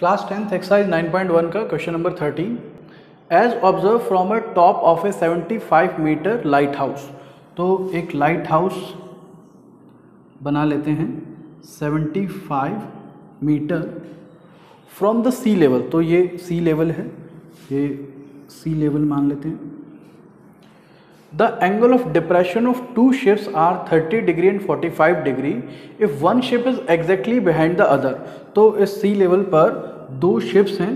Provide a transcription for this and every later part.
Class 10th exercise 9.1 का question number 13 as observe from a top of a 75 metre lighthouse. तो एक lighthouse बना लेते हैं 75 metre from the sea level. तो ये सी लेवल है, ये सी लेवल मान लेते हैं। The angle of depression of two ships are 30 degree and 45 degree if one ship is exactly behind the other। तो इस सी लेवल पर दो शिप्स हैं,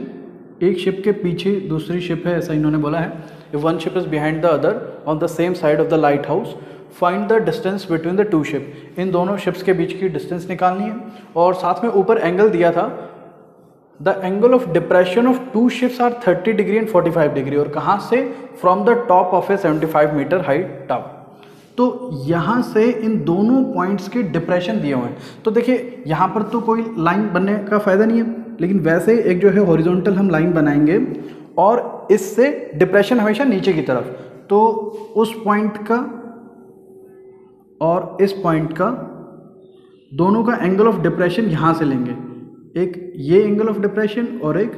एक शिप के पीछे दूसरी शिप है, ऐसा इन्होंने बोला है। If one ship is behind the other on the same side of the lighthouse, find the distance between the two ship। इन दोनों शिप्स के बीच की डिस्टेंस निकालनी है और साथ में ऊपर एंगल दिया था। The angle of depression of two ships are 30 degree and 45 degree और कहाँ से? From the top of a 75 metre height tower. तो यहाँ से इन दोनों पॉइंट्स के डिप्रेशन दिए हुए हैं। तो देखिए यहाँ पर तो कोई लाइन बनने का फायदा नहीं है, लेकिन वैसे एक जो है हॉरिजॉन्टल हम लाइन बनाएंगे और इससे डिप्रेशन हमेशा नीचे की तरफ। तो उस पॉइंट का और इस पॉइंट का दोनों का एंगल ऑफ डिप्रेशन यहाँ से लेंगे, एक ये एंगल ऑफ डिप्रेशन और एक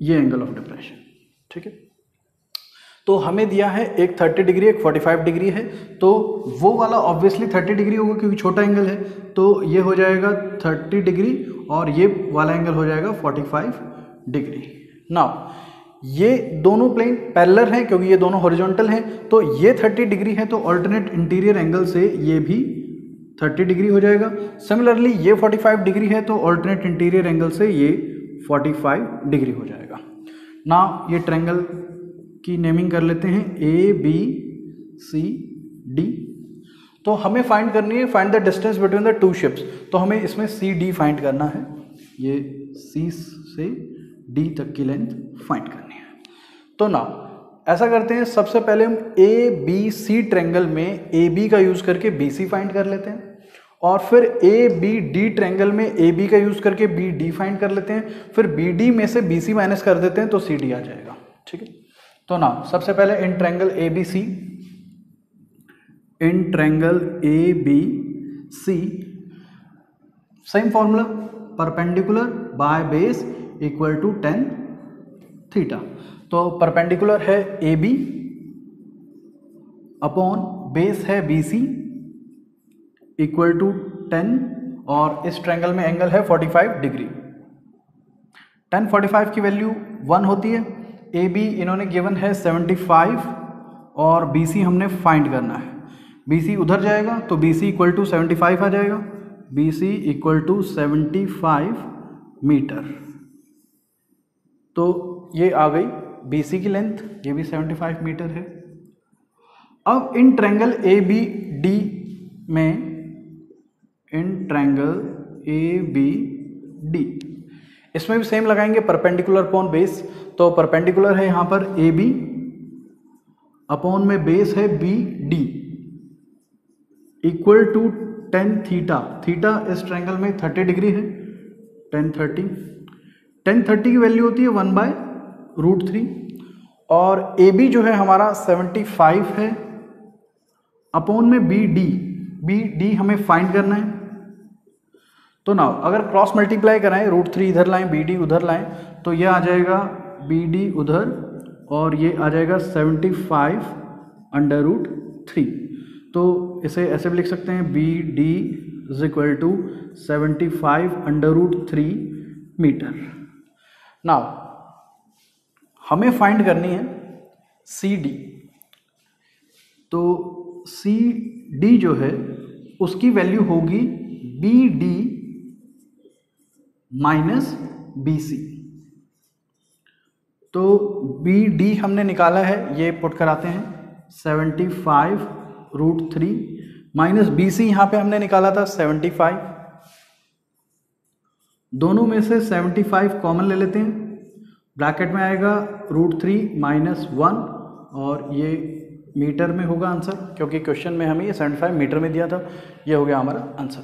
ये एंगल ऑफ डिप्रेशन। ठीक है, तो हमें दिया है एक 30 डिग्री एक 45 डिग्री है, तो वो वाला ऑब्वियसली 30 डिग्री होगा क्योंकि छोटा एंगल है। तो ये हो जाएगा 30 डिग्री और ये वाला एंगल हो जाएगा 45 डिग्री। नाउ ये दोनों प्लेन पैरेलल हैं क्योंकि ये दोनों हॉरिजॉन्टल हैं। तो ये 30 डिग्री है तो अल्टरनेट इंटीरियर एंगल से ये भी 30 डिग्री हो जाएगा। सिमिलरली ये 45 डिग्री है तो अल्टरनेट इंटीरियर एंगल से ये 45 डिग्री हो जाएगा। नाउ ये ट्रायंगल की नेमिंग कर लेते हैं ABCD। तो हमें फाइंड करनी है find the distance between the two ships. तो हमें इसमें CD फाइंड करना है, ये C से D तक की लेंथ फाइंड करनी है। तो नाउ ऐसा करते हैं, सबसे पहले हम ABC ट्रायंगल में AB का यूज करके BC फाइंड कर लेते हैं और फिर ABD ट्रायंगल में AB का यूज करके BD फाइंड कर लेते हैं, फिर BD में से BC माइनस कर देते हैं तो CD आ जाएगा। ठीक है, तो ना सबसे पहले in triangle ABC same formula, perpendicular by base equal to tan theta. तो परपेंडिकुलर है AB अपॉन बेस है BC इक्वल टू 10 और इस ट्रायंगल में एंगल है 45 डिग्री। tan 45 की वैल्यू 1 होती है। AB इन्होंने गिवन है 75 और BC हमने फाइंड करना है। BC उधर जाएगा तो BC इक्वल टू 75 आ जाएगा, BC इक्वल टू 75 मीटर। तो ये आ गई BC की लेंथ, ये भी 75 मीटर है। अब इन ट्रायंगल ABD में, इन ट्रायंगल ABD इसमें भी सेम लगाएंगे परपेंडिकुलर अपॉन बेस। तो परपेंडिकुलर है यहाँ पर AB अपॉन में बेस है BD equal to tan theta. Theta इस ट्रायंगल में 30 डिग्री है, tan 30 की वैल्यू होती है 1/√3 और AB जो है हमारा 75 है अपॉन में BD हमें फाइंड करना है। तो ना अगर क्रॉस मल्टीप्लाई कराएं, √3 इधर लाएं BD उधर लाएं तो ये आ जाएगा BD उधर और ये आ जाएगा 75/√3। तो इसे ऐसे भी लिख सकते हैं BD is equal to 75/√3 metre. Now हमें फाइंड करनी है CD। तो CD जो है उसकी वैल्यू होगी BD माइनस BC। तो BD हमने निकाला है, ये पुट कराते हैं 75/√3 माइनस BC यहाँ पे हमने निकाला था 75। दोनों में से 75 कॉमन ले लेते हैं, ब्रैकेट में आएगा √3 माइनस 1 और ये मीटर में होगा आंसर क्योंकि क्वेश्चन में हमें ये 75 मीटर में दिया था। ये हो गया हमारा आंसर।